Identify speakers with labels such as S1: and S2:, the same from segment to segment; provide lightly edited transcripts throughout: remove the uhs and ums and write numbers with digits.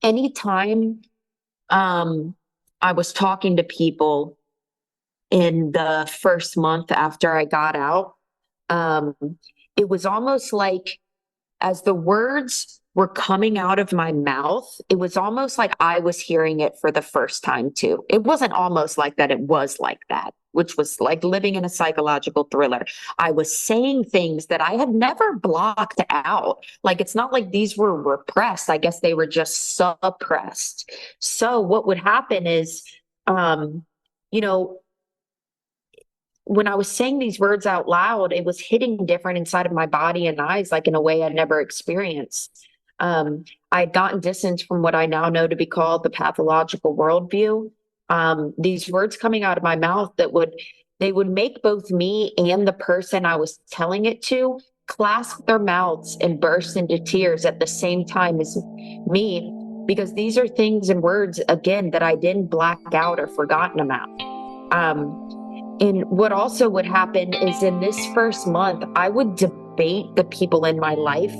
S1: anytime I was talking to people in the first month after I got out, um, it was almost like as the words were coming out of my mouth, it was almost like I was hearing it for the first time too. It wasn't almost like that, it was like that, which was like living in a psychological thriller. I was saying things that I had never blocked out. Like it's not like these were repressed. I guess they were just suppressed. So what would happen is, um, you know, when I was saying these words out loud, it was hitting different inside of my body and eyes, like in a way I'd never experienced. I had gotten distance from what I now know to be called the pathological worldview. These words coming out of my mouth they would make both me and the person I was telling it to clasp their mouths and burst into tears at the same time as me, because these are things and words, again, that I didn't black out or forgotten about. And what also would happen is in this first month, I would debate the people in my life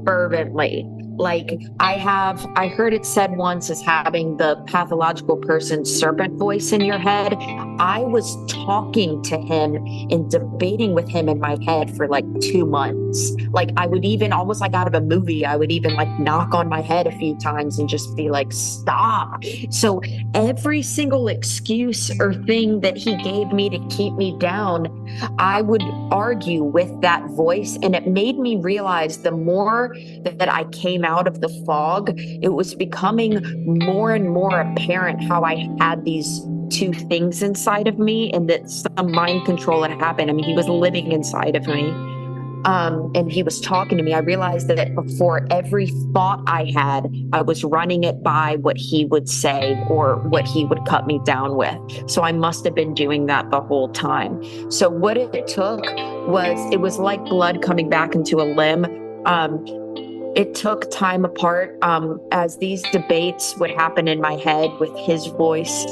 S1: fervently. Like I heard it said once as having the pathological person's serpent voice in your head. I was talking to him and debating with him in my head for like 2 months. Like I would even almost like out of a movie, I would even like knock on my head a few times and just be like, stop. So every single excuse or thing that he gave me to keep me down, I would argue with that voice. And it made me realize the more that I came out of the fog, it was becoming more and more apparent how I had these two things inside of me and that some mind control had happened. I mean, he was living inside of me. And he was talking to me. I realized that before every thought I had, I was running it by what he would say or what he would cut me down with. So I must have been doing that the whole time. So what it took it was like blood coming back into a limb. It took time apart as these debates would happen in my head with his voice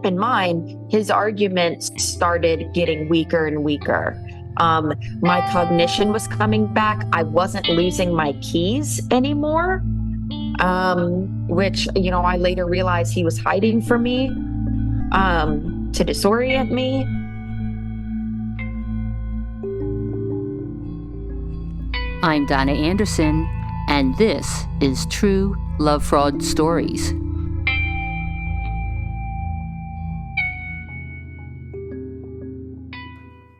S1: and mine. His arguments started getting weaker and weaker. My cognition was coming back. I wasn't losing my keys anymore, which, I later realized he was hiding from me to disorient me.
S2: I'm Donna Anderson, and this is True Love Fraud Stories.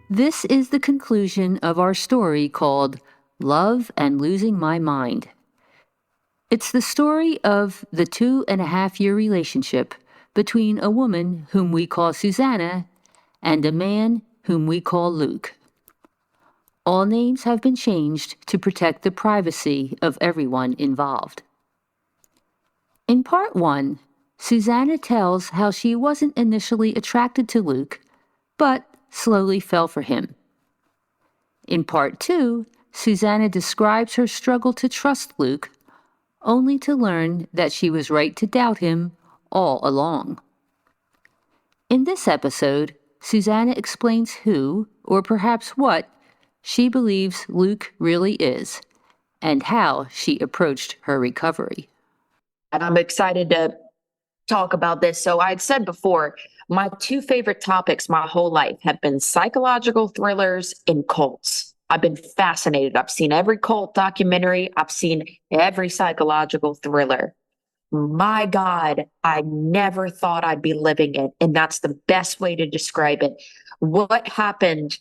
S2: This is the conclusion of our story called Love and Losing My Mind. It's the story of the 2.5-year relationship between a woman whom we call Susanna and a man whom we call Luke. All names have been changed to protect the privacy of everyone involved. In part 1, Susanna tells how she wasn't initially attracted to Luke, but slowly fell for him. In part 2, Susanna describes her struggle to trust Luke, only to learn that she was right to doubt him all along. In this episode, Susanna explains who, or perhaps what, she believes Luke really is, and how she approached her recovery.
S1: And I'm excited to talk about this. So I'd said before, my two favorite topics my whole life have been psychological thrillers and cults. I've been fascinated. I've seen every cult documentary. I've seen every psychological thriller. My God, I never thought I'd be living it. And that's the best way to describe it. What happened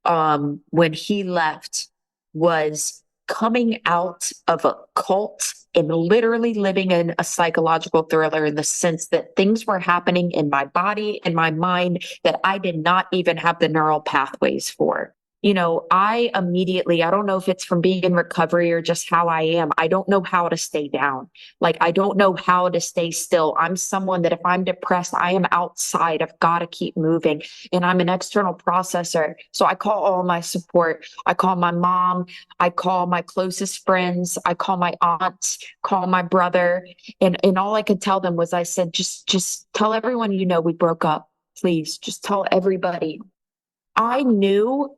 S1: when he left was coming out of a cult and literally living in a psychological thriller, in the sense that things were happening in my body and my mind that I did not even have the neural pathways for. I don't know if it's from being in recovery or just how I am. I don't know how to stay down. Like, I don't know how to stay still. I'm someone that if I'm depressed, I am outside. I've got to keep moving. And I'm an external processor. So I call all my support. I call my mom. I call my closest friends. I call my aunts, call my brother. And all I could tell them was, I said, just tell everyone, we broke up. Please just tell everybody. I knew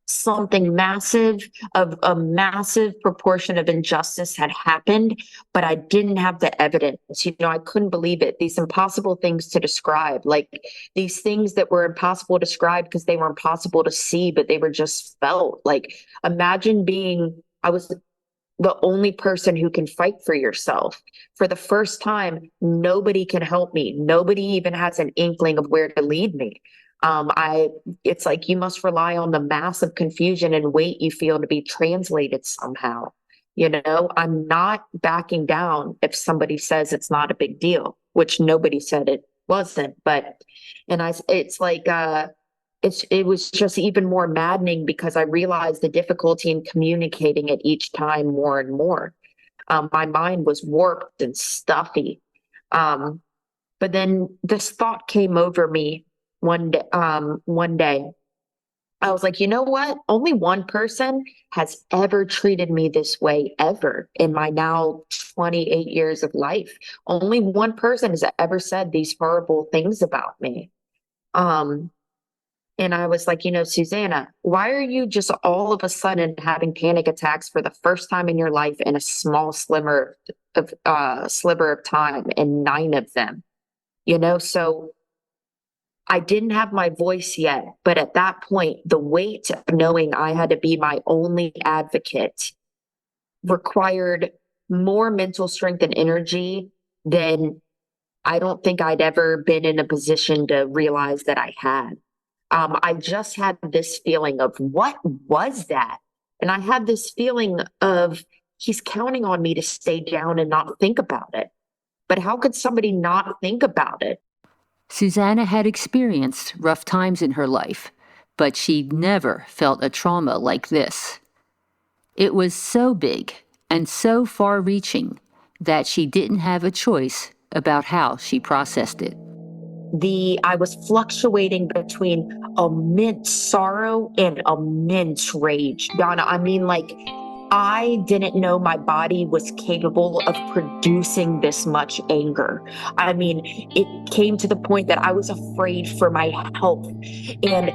S1: something massive, of a massive proportion of injustice had happened, but I didn't have the evidence. I couldn't believe it. These impossible things to describe, like these things that were impossible to describe because they were impossible to see, but they were just felt. Like, imagine I was the only person who can fight for yourself. For the first time, nobody can help me. Nobody even has an inkling of where to lead me. It's like you must rely on the massive confusion and weight you feel to be translated somehow. I'm not backing down if somebody says it's not a big deal, which nobody said it wasn't. But, it's like, it was just even more maddening because I realized the difficulty in communicating it each time more and more. My mind was warped and stuffy. But then this thought came over me one day. One day, I was like, you know what? Only one person has ever treated me this way ever in my now 28 years of life. Only one person has ever said these horrible things about me. Um, and I was like, Susanna, why are you just all of a sudden having panic attacks for the first time in your life in a small sliver of time, and 9 of them? So I didn't have my voice yet, but at that point, the weight of knowing I had to be my only advocate required more mental strength and energy than I don't think I'd ever been in a position to realize that I had. I just had this feeling of, what was that? And I had this feeling of, he's counting on me to stay down and not think about it. But how could somebody not think about it?
S2: Susanna had experienced rough times in her life, but she'd never felt a trauma like this. It was so big and so far-reaching that she didn't have a choice about how she processed it.
S1: I was fluctuating between immense sorrow and immense rage. Donna, I mean, like, I didn't know my body was capable of producing this much anger. I mean, it came to the point that I was afraid for my health. And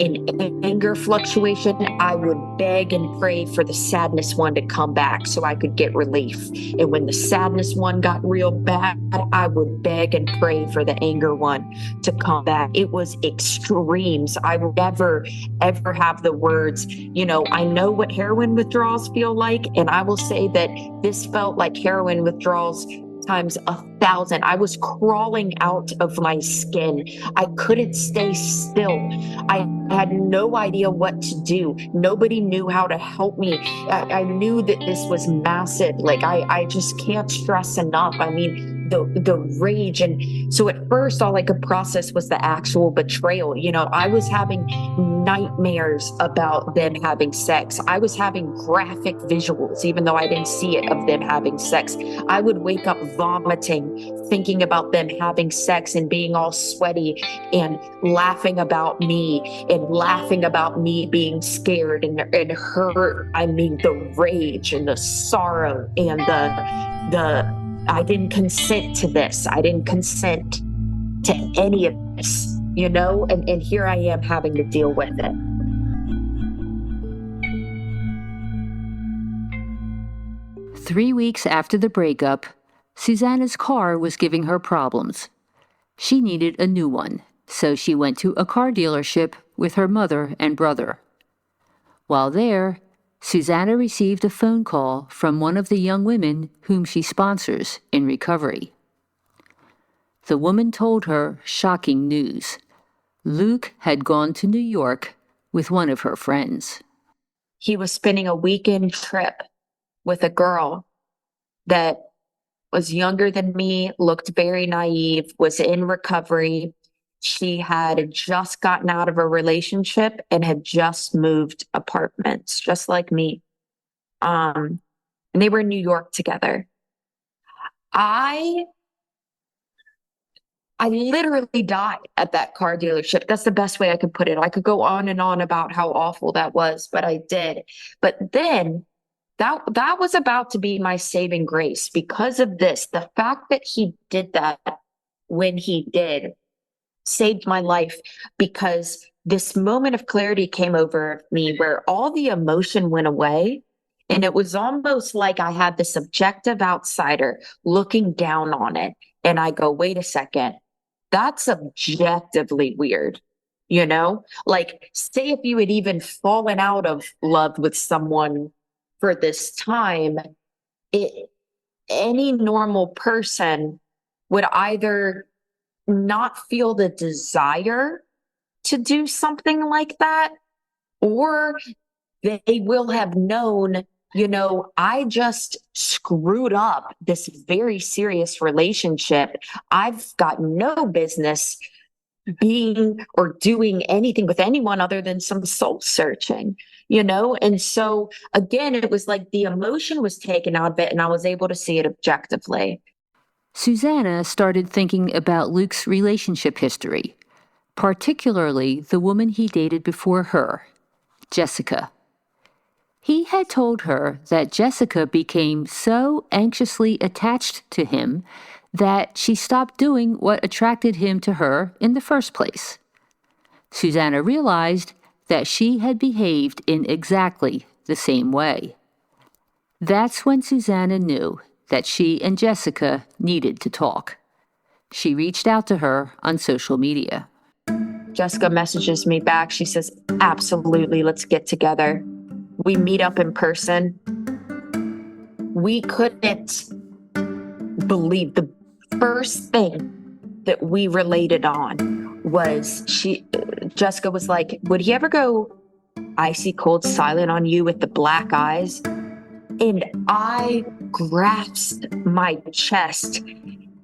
S1: in anger fluctuation, I would beg and pray for the sadness one to come back so I could get relief. And when the sadness one got real bad, I would beg and pray for the anger one to come back. It was extremes. I would never, ever have the words, I know what heroin withdrawals feel like. And I will say that this felt like heroin withdrawals times 1,000. I was crawling out of my skin. I couldn't stay still. I had no idea what to do. Nobody knew how to help me. I knew that this was massive. Like, I just can't stress enough. I mean, the rage. And so at first, all I could process was the actual betrayal. I was having nightmares about them having sex. I was having graphic visuals, even though I didn't see it, of them having sex. I would wake up vomiting, thinking about them having sex and being all sweaty and laughing about me and laughing about me being scared and hurt. I mean, the rage and the sorrow and the I didn't consent to this. I didn't consent to any of this, and here I am having to deal with it.
S2: Three weeks after the breakup, Susanna's car was giving her problems. She needed a new one, so she went to a car dealership with her mother and brother. While there, Susanna received a phone call from one of the young women whom she sponsors in recovery. The woman told her shocking news. Luke had gone to New York with one of her friends.
S1: He was spending a weekend trip with a girl that was younger than me, looked very naive, was in recovery. She had just gotten out of a relationship and had just moved apartments, just like me. And they were in New York together. I literally died at that car dealership. That's the best way I could put it. I could go on and on about how awful that was, but I did. But then that was about to be my saving grace because of this. The fact that he did that when he did saved my life because this moment of clarity came over me where all the emotion went away. And it was almost like I had this objective outsider looking down on it. And I go, wait a second, that's objectively weird. Like, say if you had even fallen out of love with someone for this time, it, any normal person would either not feel the desire to do something like that, or they will have known, I just screwed up this very serious relationship. I've got no business being or doing anything with anyone other than some soul searching, And so again, it was like the emotion was taken out of it and I was able to see it objectively.
S2: Susanna started thinking about Luke's relationship history, particularly the woman he dated before her, Jessica. He had told her that Jessica became so anxiously attached to him that she stopped doing what attracted him to her in the first place. Susanna realized that she had behaved in exactly the same way. That's when Susanna knew that she and Jessica needed to talk. She reached out to her on social media.
S1: Jessica messages me back. She says, absolutely, let's get together. We meet up in person. We couldn't believe the first thing that we related on was Jessica was like, would he ever go icy cold silent on you with the black eyes? And I grasped my chest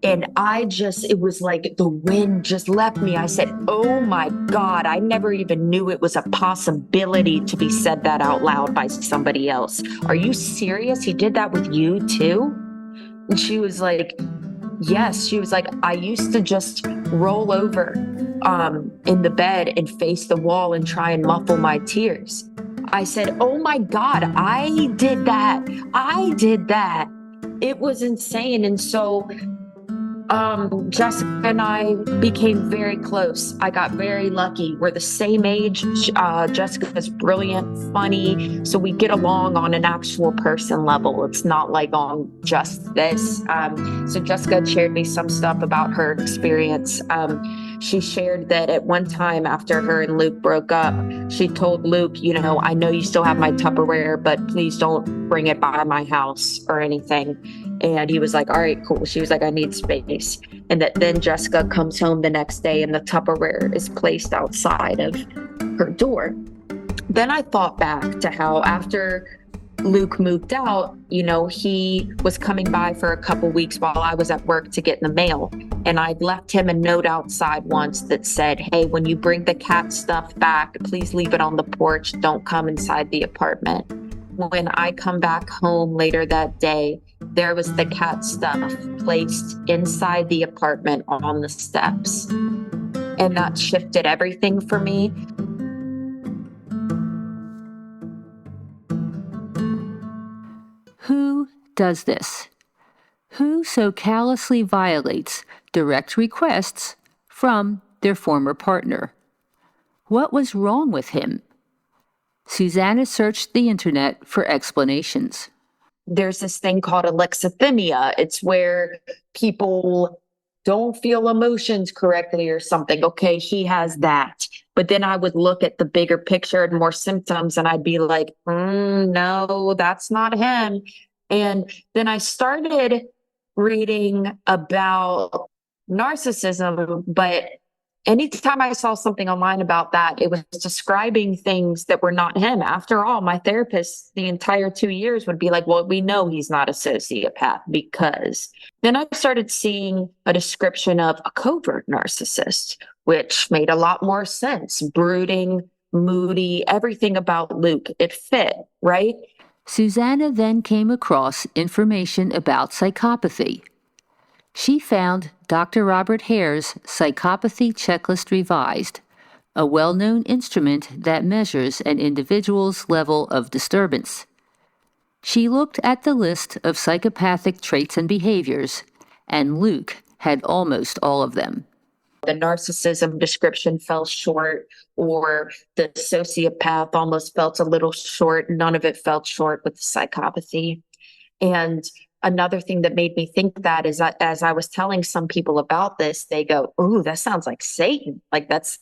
S1: and it was like the wind just left me. I said, oh my God, I never even knew it was a possibility to be said that out loud by somebody else. Are you serious? He did that with you too? And she was like, yes. She was like, I used to just roll over in the bed and face the wall and try and muffle my tears. I said, oh my God, I did that. I did that. It was insane. And so Jessica and I became very close. I got very lucky. We're the same age. Jessica's brilliant, funny, so we get along on an actual person level. It's not like on just this. So Jessica shared me some stuff about her experience. She shared that at one time after her and Luke broke up, she told Luke, I know you still have my Tupperware, but please don't bring it by my house or anything. And he was like, all right, cool. She was like, I need space. And that then Jessica comes home the next day and the Tupperware is placed outside of her door. Then I thought back to how after Luke moved out, he was coming by for a couple weeks while I was at work to get in the mail. And I'd left him a note outside once that said, hey, when you bring the cat stuff back, please leave it on the porch. Don't come inside the apartment. When I come back home later that day, there was the cat stuff placed inside the apartment on the steps. And that shifted everything for me.
S2: Who does this? Who so callously violates direct requests from their former partner? What was wrong with him? Susanna searched the internet for explanations.
S1: There's this thing called alexithymia. It's where people don't feel emotions correctly or something. Okay, he has that. But then I would look at the bigger picture and more symptoms and I'd be like, no, that's not him. And then I started reading about narcissism, but anytime I saw something online about that, it was describing things that were not him. After all, my therapist the entire 2 years would be like, well, we know he's not a sociopath because. Then I started seeing a description of a covert narcissist, which made a lot more sense. Brooding, moody, everything about Luke, it fit, right?
S2: Susanna then came across information about psychopathy. She found Dr. Robert Hare's Psychopathy Checklist Revised, a well-known instrument that measures an individual's level of disturbance. She looked at the list of psychopathic traits and behaviors, and Luke had almost all of them.
S1: the narcissism description fell short, or the sociopath almost felt a little short. None of it felt short with the psychopathy. And another thing that made me think that is that as I was telling some people about this, they go, "Oh, that sounds like Satan. Like that's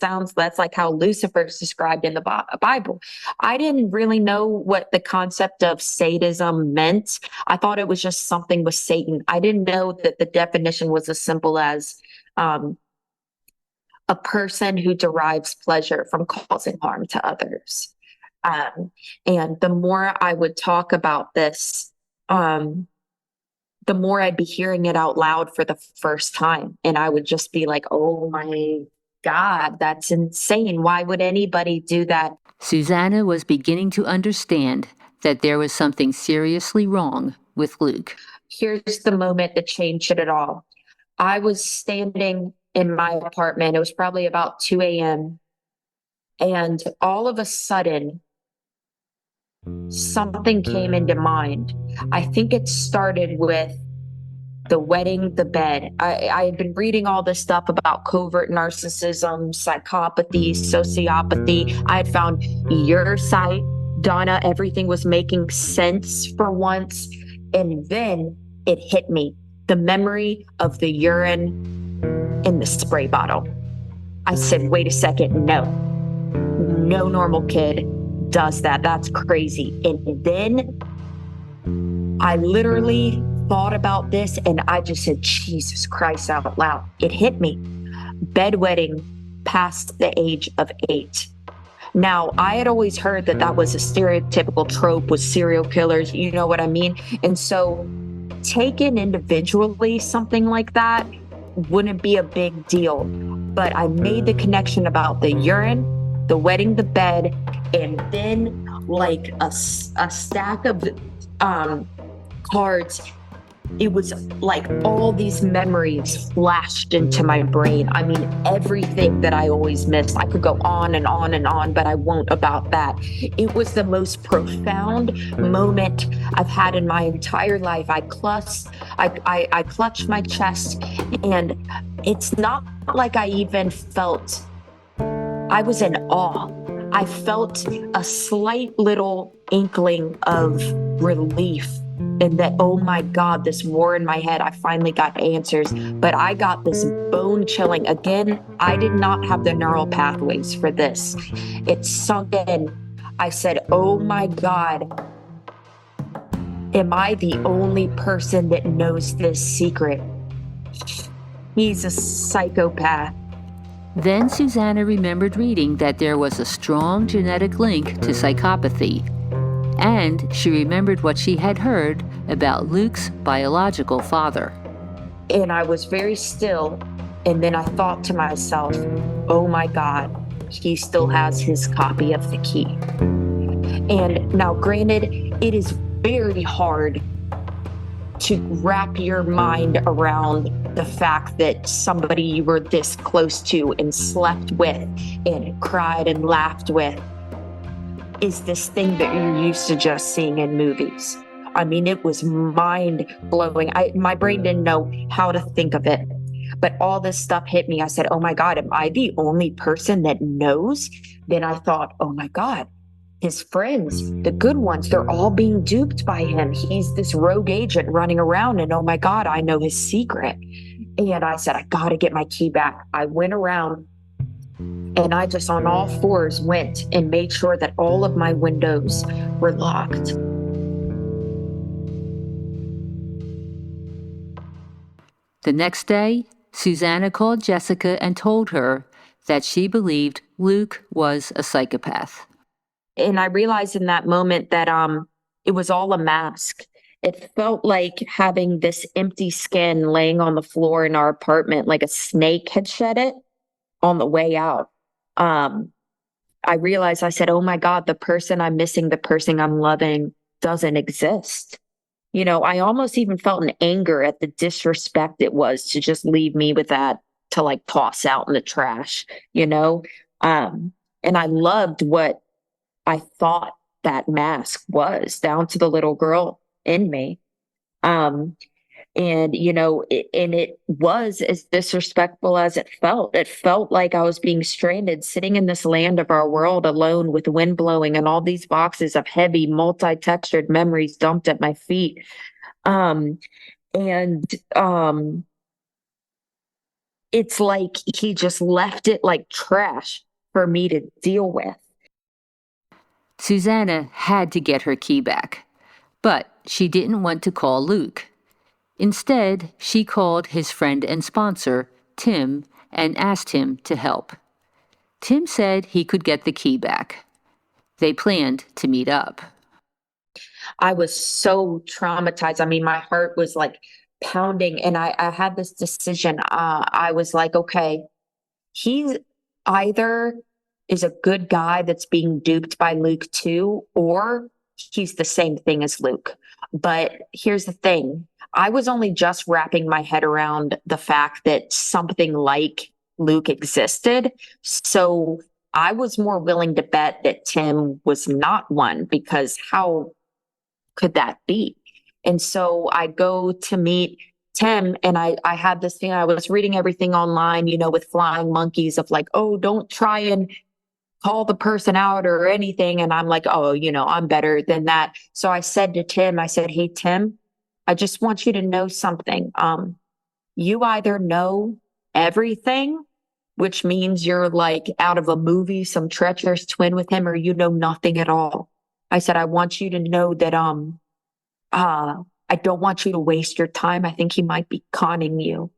S1: like how Lucifer is described in the Bible." I didn't really know what the concept of sadism meant. I thought it was just something with Satan. I didn't know that the definition was as simple as um, a person who derives pleasure from causing harm to others. Um, and the more I would talk about this, the more I'd be hearing it out loud for the first time. And I would just be like, oh my God, that's insane. Why would anybody do that?
S2: Susanna was beginning to understand that there was something seriously wrong with Luke.
S1: Here's the moment that changed it all. I was standing in my apartment. It was probably about 2 a.m. And all of a sudden, something came into mind. I think it started with the wedding, the bed. I had been reading all this stuff about covert narcissism, psychopathy, sociopathy. I had found your site, Donna. Everything was making sense for once. And then it hit me, the memory of the urine in the spray bottle. I said, wait a second, no normal kid does that. That's crazy. And then I literally thought about this and I just said, Jesus Christ, out loud. It hit me. Bedwetting past the age of 8. Now, I had always heard that that was a stereotypical trope with serial killers, you know what I mean? And so taken individually, something like that wouldn't be a big deal. But I made the connection about the urine, the wetting the bed, and then like a stack of cards. It was like all these memories flashed into my brain. I mean, everything that I always missed. I could go on and on and on, but I won't about that. It was the most profound moment I've had in my entire life. I clutched my chest, and it's not like I even felt, I was in awe. I felt a slight little inkling of relief, and that, oh my God, this war in my head, I finally got answers. But I got this bone chilling. Again, I did not have the neural pathways for this. It sunk in. I said, oh my God, am I the only person that knows this secret? He's a psychopath.
S2: Then Susanna remembered reading that there was a strong genetic link to psychopathy, and she remembered what she had heard about Luke's biological father.
S1: And I was very still, and then I thought to myself, oh my God, he still has his copy of the key. And now, granted, it is very hard to wrap your mind around the fact that somebody you were this close to and slept with and cried and laughed with is this thing that you're used to just seeing in movies. I mean, it was mind blowing. My brain didn't know how to think of it, but all this stuff hit me. I said, oh my God, am I the only person that knows? Then I thought, oh my God, his friends, the good ones, they're all being duped by him. He's this rogue agent running around, and oh my God, I know his secret. And I said, I got to get my key back. I went around and I just on all fours went and made sure that all of my windows were locked.
S2: The next day, Susanna called Jessica and told her that she believed Luke was a psychopath.
S1: And I realized in that moment that it was all a mask. It felt like having this empty skin laying on the floor in our apartment, like a snake had shed it on the way out. I realized, I said, oh my God, the person I'm missing, the person I'm loving doesn't exist. You know, I almost even felt an anger at the disrespect it was to just leave me with that to like toss out in the trash, you know? And I loved what I thought that mask was, down to the little girl in me. And, and it was as disrespectful as it felt. It felt like I was being stranded, sitting in this land of our world alone with the wind blowing and all these boxes of heavy, multi-textured memories dumped at my feet. Um, and it's like he just left it like trash for me to deal with.
S2: Susanna had to get her key back, but she didn't want to call Luke. Instead, she called his friend and sponsor, Tim, and asked him to help. Tim said he could get the key back. They planned to meet up.
S1: I was so traumatized. I mean, my heart was like pounding, and I had this decision. I was like, okay, he either is a good guy that's being duped by Luke too, or he's the same thing as Luke. But here's the thing. I was only just wrapping my head around the fact that something like Luke existed. So I was more willing to bet that Tim was not one, because how could that be? And so I go to meet Tim, and I had this thing. I was reading everything online, with flying monkeys of like, oh, don't try and call the person out or anything. And I'm like, oh, I'm better than that. So I said to Tim, I said, hey, Tim, I just want you to know something. You either know everything, which means you're like out of a movie, some treacherous twin with him, or you know nothing at all. I said, I want you to know that I don't want you to waste your time. I think he might be conning you.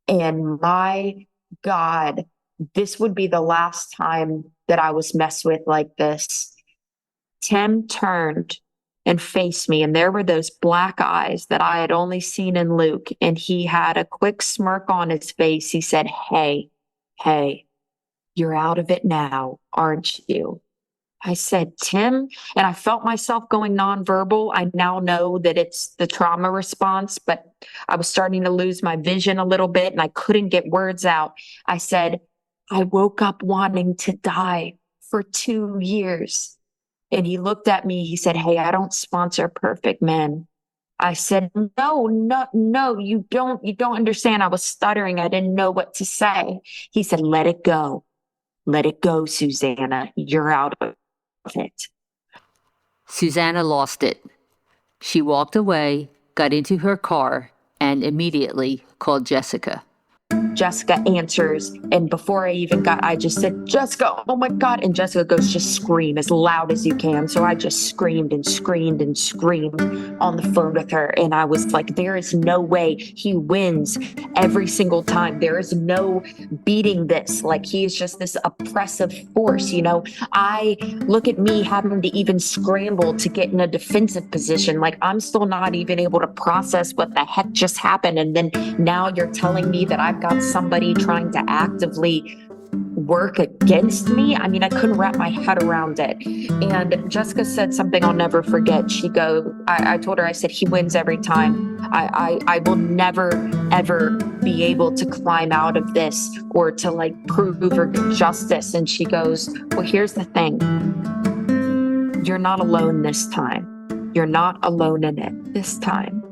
S1: And my God, this would be the last time that I was messed with like this. Tim turned and faced me, and there were those black eyes that I had only seen in Luke. And he had a quick smirk on his face. He said, hey, you're out of it now, aren't you? I said, Tim, and I felt myself going nonverbal. I now know that it's the trauma response, but I was starting to lose my vision a little bit and I couldn't get words out. I said, I woke up wanting to die for 2 years. And he looked at me. He said, hey, I don't sponsor perfect men. I said, no, you don't understand. I was stuttering. I didn't know what to say. He said, let it go. Let it go, Susanna. You're out of it.
S2: Susanna lost it. She walked away, got into her car, and immediately called Jessica.
S1: Jessica answers, and before I just said, Jessica, oh my God. And Jessica goes, just scream as loud as you can. So I just screamed and screamed and screamed on the phone with her. And I was like, there is no way he wins every single time. There is no beating this. Like, he is just this oppressive force. I look at me having to even scramble to get in a defensive position. Like, I'm still not even able to process what the heck just happened. And then now you're telling me that I've got somebody trying to actively work against me. I mean, I couldn't wrap my head around it. And Jessica said something I'll never forget. I told her, I said, he wins every time. I will never, ever be able to climb out of this or to like prove or get justice. And she goes, well, here's the thing. You're not alone this time. You're not alone in it this time.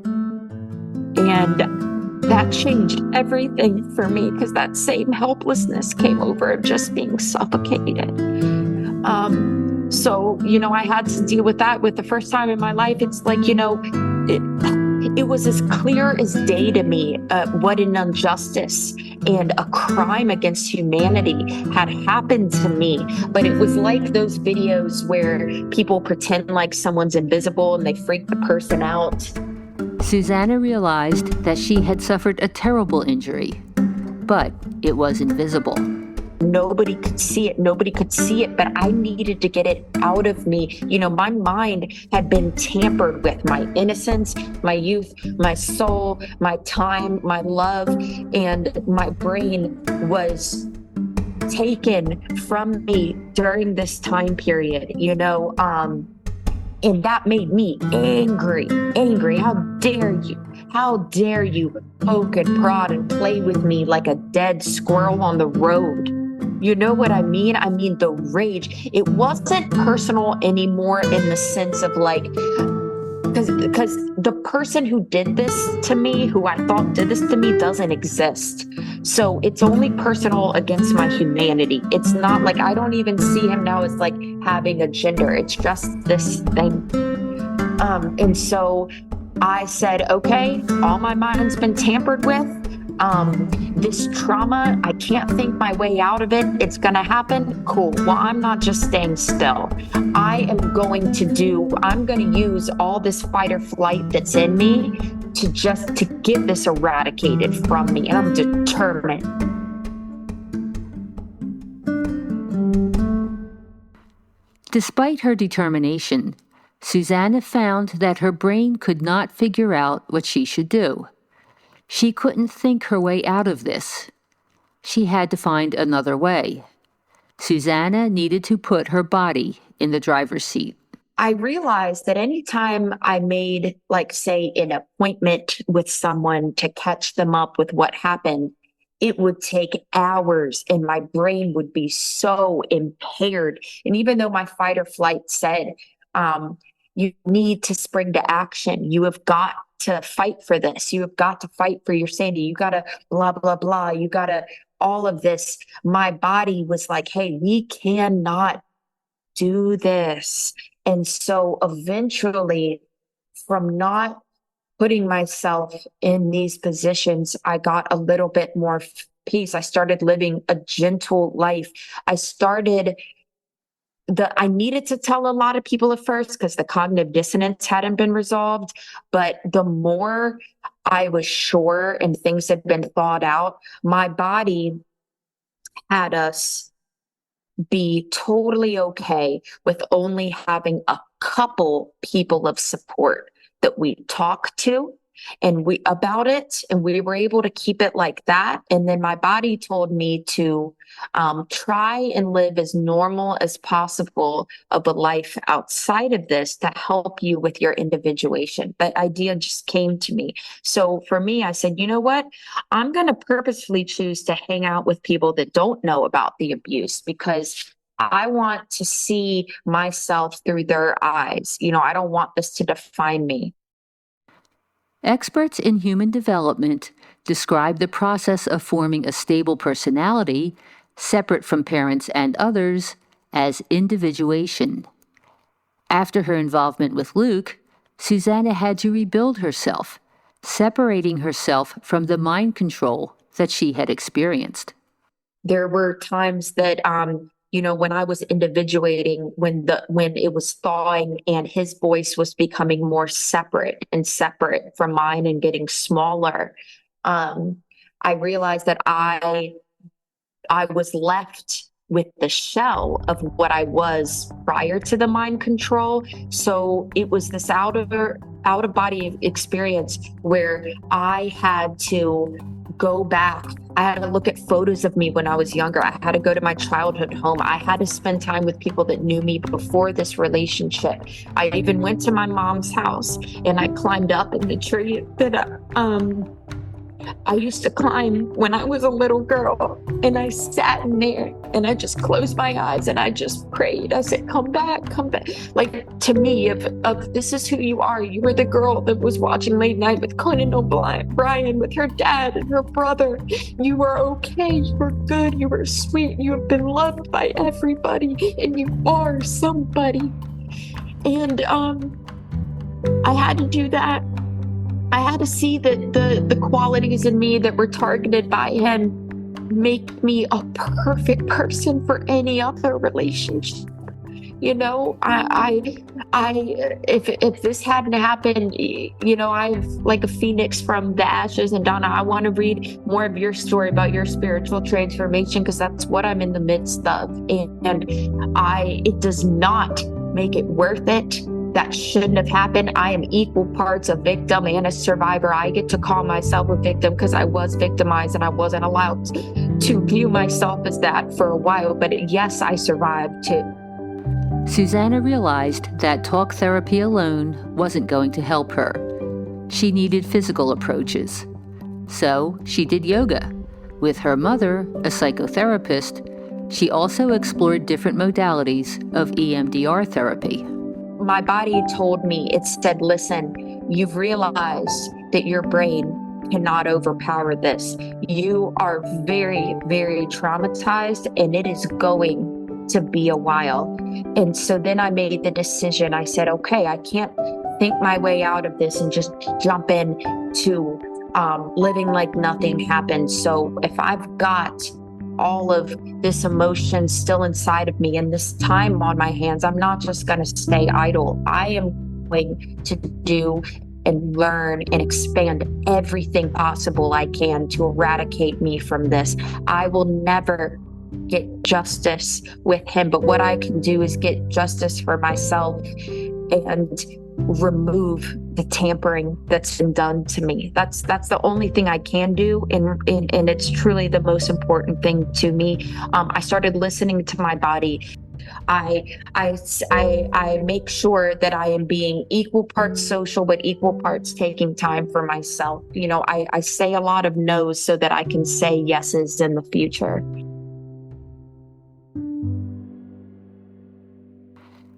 S1: And that changed everything for me, because that same helplessness came over of just being suffocated. So, I had to deal with that with the first time in my life. It's like, it was as clear as day to me what an injustice and a crime against humanity had happened to me. But it was like those videos where people pretend like someone's invisible and they freak the person out.
S2: Susanna realized that she had suffered a terrible injury, but it was invisible.
S1: Nobody could see it, but I needed to get it out of me. My mind had been tampered with. My innocence, my youth, my soul, my time, my love, and my brain was taken from me during this time period, and that made me angry. How dare you poke and prod and play with me like a dead squirrel on the road? You know what I mean? I mean, the rage. It wasn't personal anymore in the sense of like because the person who did this to me, who I thought did this to me, doesn't exist. So it's only personal against my humanity. It's not like, I don't even see him now as like having a gender. It's just this thing. And so I said, okay, all my mind's been tampered with. This trauma, I can't think my way out of it. It's going to happen. Cool. Well, I'm not just staying still. I'm going to use all this fight or flight that's in me to get this eradicated from me. And I'm determined.
S2: Despite her determination, Susanna found that her brain could not figure out what she should do. She couldn't think her way out of this. She had to find another way. Susanna needed to put her body in the driver's seat.
S1: I realized that anytime I made, like, say, an appointment with someone to catch them up with what happened, it would take hours and my brain would be so impaired. And even though my fight or flight said, you need to spring to action, you have got to fight for this, you have got to fight for your sanity, you got to blah, blah, blah, you got to all of this, my body was like, hey, we cannot do this. And so eventually, from not putting myself in these positions, I got a little bit more peace. I started living a gentle life. I needed to tell a lot of people at first because the cognitive dissonance hadn't been resolved. But the more I was sure and things had been thought out, my body had us be totally okay with only having a couple people of support that we talk to and about it, and we were able to keep it like that. And then my body told me to try and live as normal as possible of a life outside of this to help you with your individuation. That idea just came to me. So for me, I said, you know what? I'm going to purposefully choose to hang out with people that don't know about the abuse because I want to see myself through their eyes. I don't want this to define me.
S2: Experts in human development describe the process of forming a stable personality, separate from parents and others, as individuation. After her involvement with Luke, Susanna had to rebuild herself, separating herself from the mind control that she had experienced.
S1: There were times that when I was individuating, when it was thawing and his voice was becoming more separate from mine and getting smaller, I realized that I was left with the shell of what I was prior to the mind control. So it was this out of body experience where I had to go back. I had to look at photos of me when I was younger. I had to go to my childhood home. I had to spend time with people that knew me before this relationship. I even went to my mom's house and I climbed up in the tree that I used to climb when I was a little girl, and I sat in there and I just closed my eyes and I just prayed. I said, come back, come back. Like, to me, of this is who you are. You were the girl that was watching late night with Conan O'Brien with her dad and her brother. You were okay. You were good. You were sweet. You have been loved by everybody, and you are somebody. And I had to do that. I had to see that the qualities in me that were targeted by him make me a perfect person for any other relationship. If this hadn't happened, I'm like a phoenix from the ashes. And Donna, I want to read more of your story about your spiritual transformation because that's what I'm in the midst of. And it does not make it worth it. That shouldn't have happened. I am equal parts a victim and a survivor. I get to call myself a victim because I was victimized and I wasn't allowed to view myself as that for a while. But yes, I survived too.
S2: Susanna realized that talk therapy alone wasn't going to help her. She needed physical approaches. So she did yoga. With her mother, a psychotherapist, she also explored different modalities of EMDR therapy.
S1: my body told me, it said, listen, you've realized that your brain cannot overpower this. You are very, very traumatized, and it is going to be a while. And so then I made the decision. I said, okay, I can't think my way out of this and just jump in to living like nothing happened. So if I've got all of this emotion still inside of me and this time on my hands, I'm not just going to stay idle. I am going to do and learn and expand everything possible I can to eradicate me from this. I will never get justice with him, but what I can do is get justice for myself and remove the tampering that's been done to me. That's the only thing I can do, and it's truly the most important thing to me. I started listening to my body. I make sure that I am being equal parts social, but equal parts taking time for myself. I say a lot of no's so that I can say yeses in the future.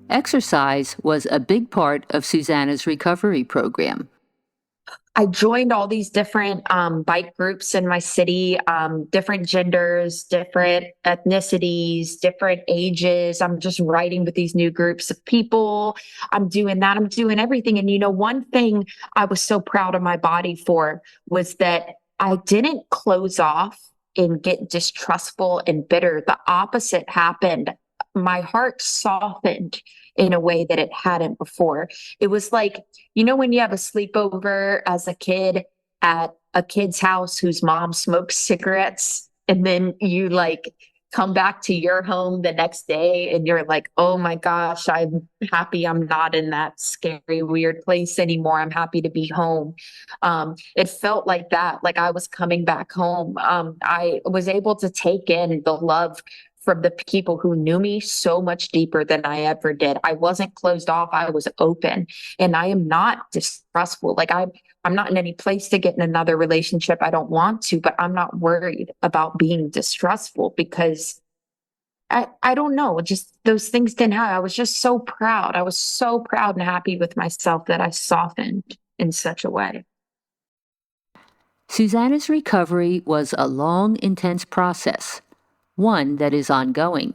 S2: Exercise was a big part of Susanna's recovery program.
S1: I joined all these different bike groups in my city, different genders, different ethnicities, different ages. I'm just riding with these new groups of people. I'm doing that. I'm doing everything. And, one thing I was so proud of my body for was that I didn't close off and get distrustful and bitter. The opposite happened. My heart softened in a way that it hadn't before. It was like, when you have a sleepover as a kid at a kid's house whose mom smokes cigarettes, and then you come back to your home the next day and you're like, oh my gosh, I'm happy I'm not in that scary, weird place anymore. I'm happy to be home. It felt like that, like I was coming back home. I was able to take in the love from the people who knew me so much deeper than I ever did. I wasn't closed off. I was open, and I am not distrustful. I'm not in any place to get in another relationship. I don't want to, but I'm not worried about being distrustful because I don't know, just those things didn't happen. I was just so proud. I was so proud and happy with myself that I softened in such a way.
S2: Susanna's recovery was a long, intense process, one that is ongoing.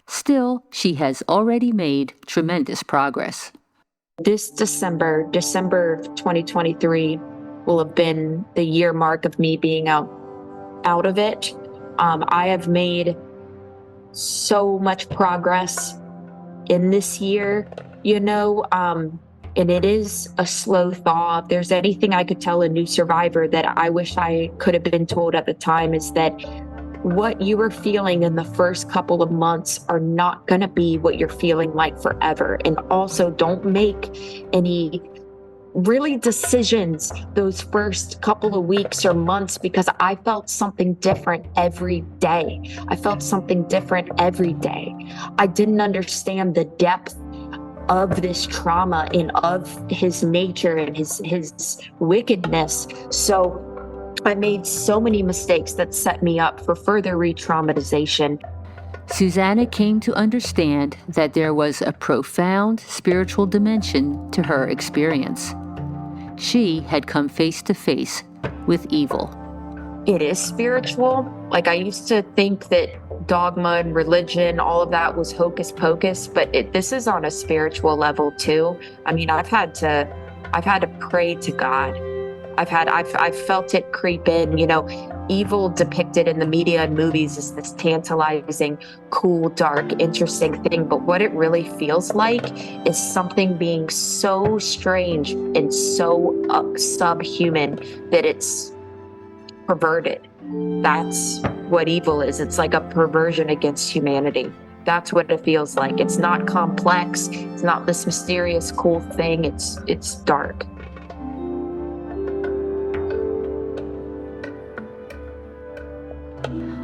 S2: Still, she has already made tremendous progress.
S1: This December of 2023, will have been the year mark of me being out of it. I have made so much progress in this year, and it is a slow thaw. If there's anything I could tell a new survivor that I wish I could have been told at the time, is that what you were feeling in the first couple of months are not going to be what you're feeling like forever. And also, don't make any really decisions those first couple of weeks or months, because I felt something different every day. I didn't understand the depth of this trauma and of his nature and his wickedness. So I made so many mistakes that set me up for further re-traumatization.
S2: Susanna came to understand that there was a profound spiritual dimension to her experience. She had come face to face with evil.
S1: It is spiritual. I used to think that dogma and religion, all of that was hocus pocus, but this is on a spiritual level too. I mean, I've had to pray to God. I've felt it creep in. Evil depicted in the media and movies is this tantalizing, cool, dark, interesting thing. But what it really feels like is something being so strange and so subhuman that it's perverted. That's what evil is. It's like a perversion against humanity. That's what it feels like. It's not complex. It's not this mysterious, cool thing. It's dark.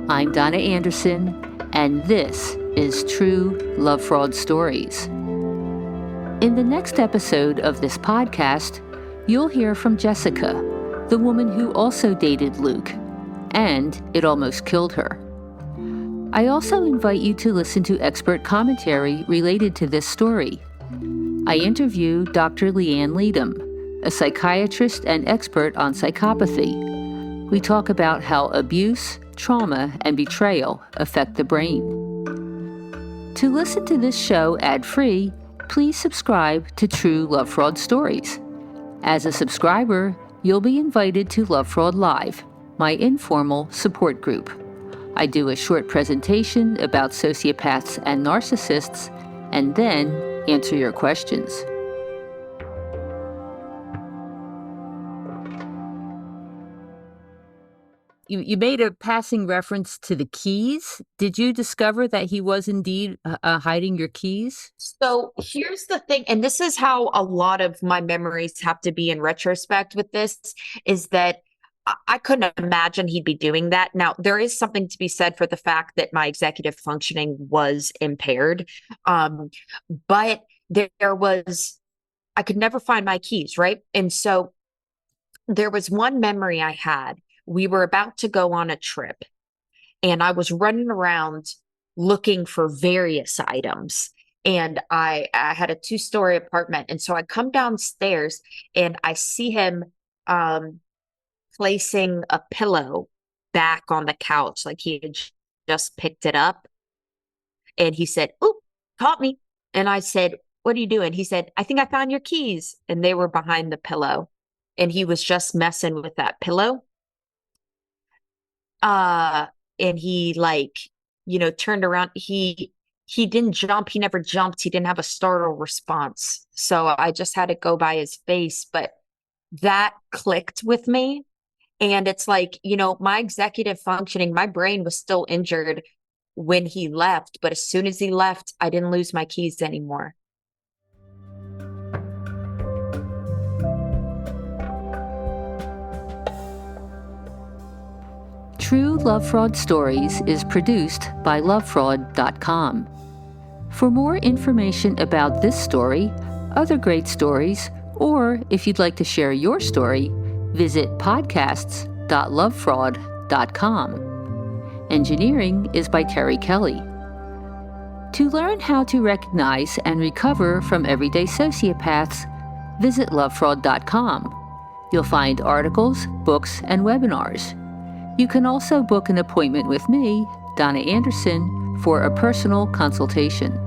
S2: I'm Donna Anderson, and this is True Love Fraud Stories. In the next episode of this podcast, you'll hear from Jessica, the woman who also dated Luke, and it almost killed her. I also invite you to listen to expert commentary related to this story. I interview Dr. Leanne Leadham, a psychiatrist and expert on psychopathy. We talk about how abuse, trauma, and betrayal affect the brain. To listen to this show ad-free, please subscribe to True Love Fraud Stories. As a subscriber, you'll be invited to Love Fraud Live, my informal support group. I do a short presentation about sociopaths and narcissists, and then answer your questions. You made a passing reference to the keys. Did you discover that he was indeed hiding your keys?
S1: So here's the thing, and this is how a lot of my memories have to be in retrospect with this, is that I couldn't imagine he'd be doing that. Now, there is something to be said for the fact that my executive functioning was impaired. But there was, I could never find my keys, right? And so there was one memory I had. We were about to go on a trip, and I was running around looking for various items. And I had a 2-story apartment. And so I come downstairs and I see him placing a pillow back on the couch, like he had just picked it up. And he said, "Oh, caught me." And I said, "What are you doing?" He said, "I think I found your keys." And they were behind the pillow. And he was just messing with that pillow. And he turned around. He didn't jump. He never jumped. He didn't have a startle response. So I just had to go by his face. But that clicked with me. And it's like, my executive functioning, my brain was still injured when he left. But as soon as he left, I didn't lose my keys anymore.
S2: True Love Fraud Stories is produced by lovefraud.com. For more information about this story, other great stories, or if you'd like to share your story, visit podcasts.lovefraud.com. Engineering is by Terry Kelly. To learn how to recognize and recover from everyday sociopaths, visit lovefraud.com. You'll find articles, books, and webinars. You can also book an appointment with me, Donna Anderson, for a personal consultation.